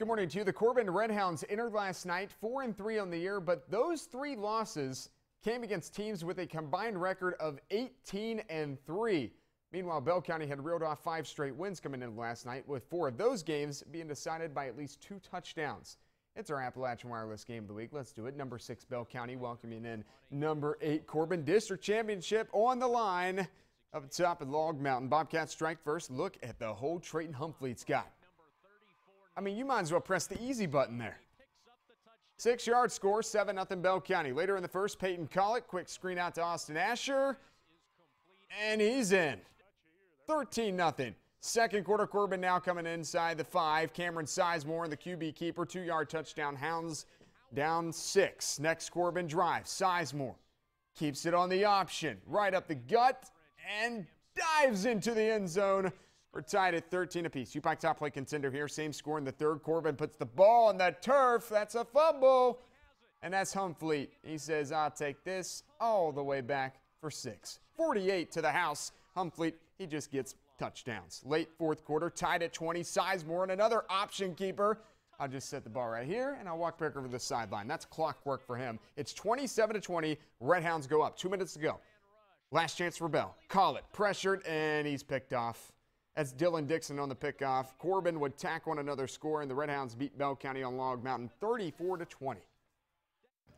Good morning to you. The Corbin Redhounds entered last night 4-3 on the year, but those three losses came against teams with a combined record of 18-3. Meanwhile, Bell County had reeled off 5 straight wins coming in last night, with 4 of those games being decided by at least 2 touchdowns. It's our Appalachian Wireless Game of the Week. Let's do it. Number 6 Bell County welcoming in number 8 Corbin. District Championship on the line. Up top at Log Mountain, Bobcats strike first. Look at the hole Trayton Humfleet's got. I mean, you might as well press the easy button there. 6-yard score, 7-0 Bell County. Later in the first, Peyton Collick, quick screen out to Austin Asher, and he's in. 13-0. Second quarter, Corbin now coming inside the 5. Cameron Sizemore, the QB keeper, 2-yard touchdown. Hounds down 6. Next Corbin drive. Sizemore keeps it on the option, right up the gut, and dives into the end zone. We're tied at 13 apiece. Pike top play contender here. Same score in the third. Corbin puts the ball on the turf. That's a fumble. And that's Humfleet. He says, I'll take this all the way back for 6. 48 to the house. Humfleet, he just gets touchdowns. Late fourth quarter, tied at 20. Sizemore and another option keeper. I'll just set the ball right here, and I'll walk back over the sideline. That's clockwork for him. It's 27-20. Redhounds go up. 2 minutes to go. Last chance for Bell. Call it. Pressured, and he's picked off. That's Dylan Dixon on the pickoff. Corbin would tack on another score, and the Redhounds beat Bell County on Log Mountain 34-20.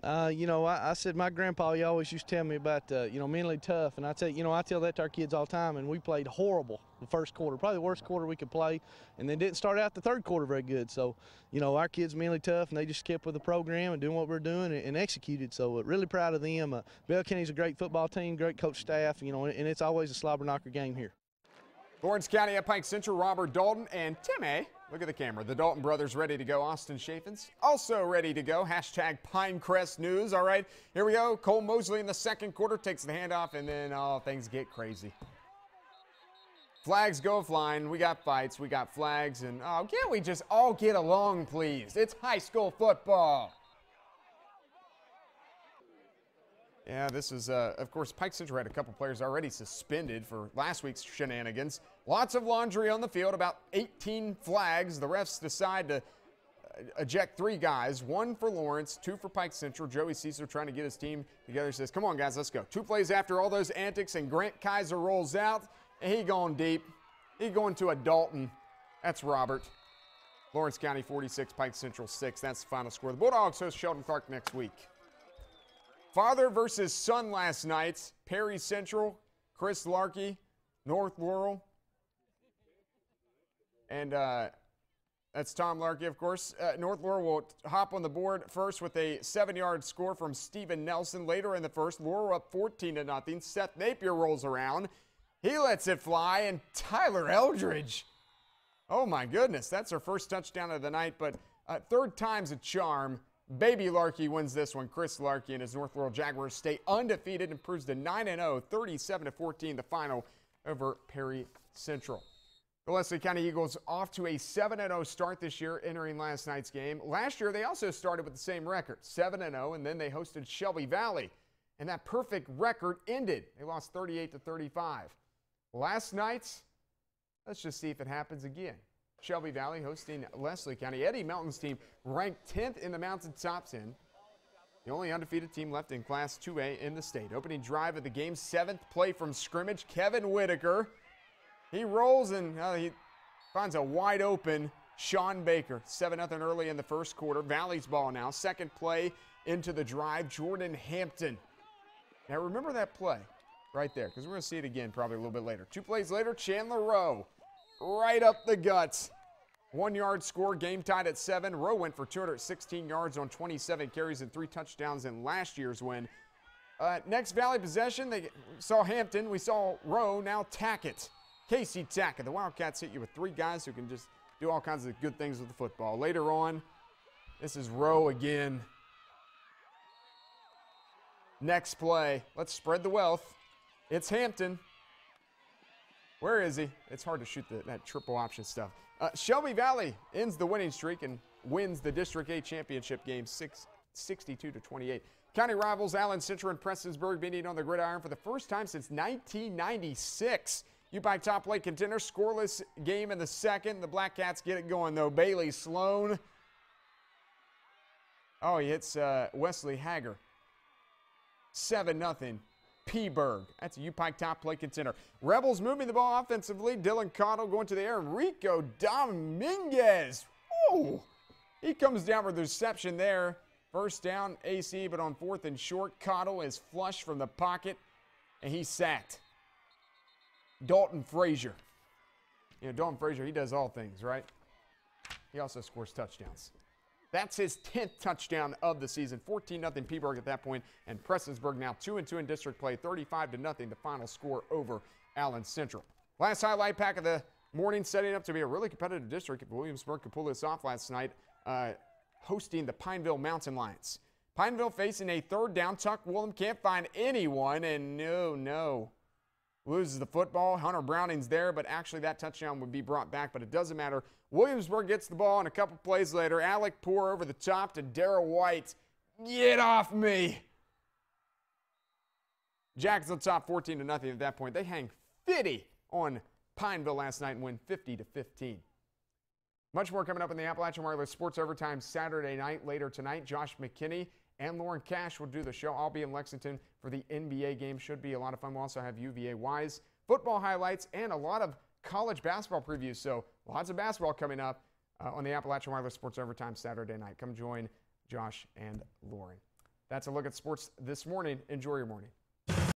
I said my grandpa, he always used to tell me about, mentally tough. And I tell that to our kids all the time. And we played horrible the first quarter, probably the worst quarter we could play. And then didn't start out the third quarter very good. So, our kids mentally tough, and they just kept with the program and doing what we're doing and executed. So really proud of them. Bell County's a great football team, great coach staff, and it's always a slobber knocker game here. Lawrence County at Pike Central, Robert Dalton and Timmy. Look at the camera. The Dalton brothers ready to go. Austin Chaffins also ready to go. Hashtag Pinecrest News. All right, here we go. Cole Mosley in the second quarter takes the handoff, and then things get crazy. Flags go flying. We got fights. We got flags. And can't we just all get along, please? It's high school football. Yeah, this is, of course, Pike Central had a couple players already suspended for last week's shenanigans. Lots of laundry on the field, about 18 flags. The refs decide to eject 3 guys, 1 for Lawrence, 2 for Pike Central. Joey Cesar trying to get his team together says, come on, guys, let's go. 2 plays after all those antics, and Grant Kaiser rolls out, and he going deep. He going to a Dalton. That's Robert. Lawrence County 46, Pike Central 6. That's the final score. The Bulldogs host Sheldon Clark next week. Father versus son last night. Perry Central, Chris Larkey, North Laurel. And that's Tom Larkey, of course. North Laurel will hop on the board first with a 7-yard score from Steven Nelson. Later in the first, Laurel up 14-0. Seth Napier rolls around. He lets it fly, and Tyler Eldridge. Oh, my goodness. That's her first touchdown of the night, but third time's a charm. Baby Larkey wins this one. Chris Larkey and his North Laurel Jaguars stay undefeated and improves to 9-0, 37-14, the final over Perry Central. The Leslie County Eagles off to a 7-0 start this year, entering last night's game. Last year, they also started with the same record, 7-0, and then they hosted Shelby Valley, and that perfect record ended. They lost 38-35. Last night, let's just see if it happens again. Shelby Valley hosting Leslie County. Eddie Melton's team ranked 10th in the Mountaintop 10. The only undefeated team left in Class 2A in the state. Opening drive of the game, 7th play from scrimmage. Kevin Whitaker. He rolls and he finds a wide open Sean Baker. 7-0 early in the first quarter. Valley's ball now. Second play into the drive, Jordan Hampton. Now remember that play right there, because we're going to see it again probably a little bit later. 2 plays later, Chandler Rowe. Right up the guts. 1-yard score, game tied at 7. Rowe went for 216 yards on 27 carries and 3 touchdowns in last year's win. Next Valley possession, they saw Hampton. We saw Rowe, now Tackett. Casey Tackett. The Wildcats hit you with 3 guys who can just do all kinds of good things with the football. Later on, this is Rowe again. Next play, let's spread the wealth. It's Hampton. Where is he? It's hard to shoot that triple option stuff. Shelby Valley ends the winning streak and wins the District A championship game 62-28. County rivals Allen Central and Prestonsburg meeting on the gridiron for the first time since 1996. Pike top play contender, scoreless game in the second. The Black Cats get it going, though. Bailey Sloan Oh, he hits Wesley Hager. 7-0. P-Berg. That's a Pike top play contender. Rebels moving the ball offensively. Dylan Cottle going to the air. Rico Dominguez. Whoa! He comes down with the reception there. First down, AC, but on 4th and short, Cottle is flush from the pocket, and he's sacked. Dalton Frazier. You know, Dalton Frazier, he does all things, right? He also scores touchdowns. That's his 10th touchdown of the season. 14-0 P-Berg at that point, and Prestonsburg now 2-2 in district play, 35-0 the final score over Allen Central. Last highlight pack of the morning, setting up to be a really competitive district if Williamsburg could pull this off last night, hosting the Pineville Mountain Lions. Pineville facing a 3rd down. Tuck Willem can't find anyone, and no. Loses the football. Hunter Browning's there, but actually that touchdown would be brought back, but it doesn't matter. Williamsburg gets the ball, and a couple plays later, Alec Poor over the top to Darrell White. Get off me! Jackets on top 14-0 at that point. They hang 50 on Pineville last night and win 50-15. Much more coming up in the Appalachian Wireless Sports Overtime Saturday night. Later tonight, Josh McKinney and Lauren Cash will do the show. I'll be in Lexington for the NBA game. Should be a lot of fun. We'll also have UVA Wise football highlights and a lot of college basketball previews. So lots of basketball coming up on the Appalachian Wireless Sports Overtime Saturday night. Come join Josh and Lauren. That's a look at sports this morning. Enjoy your morning.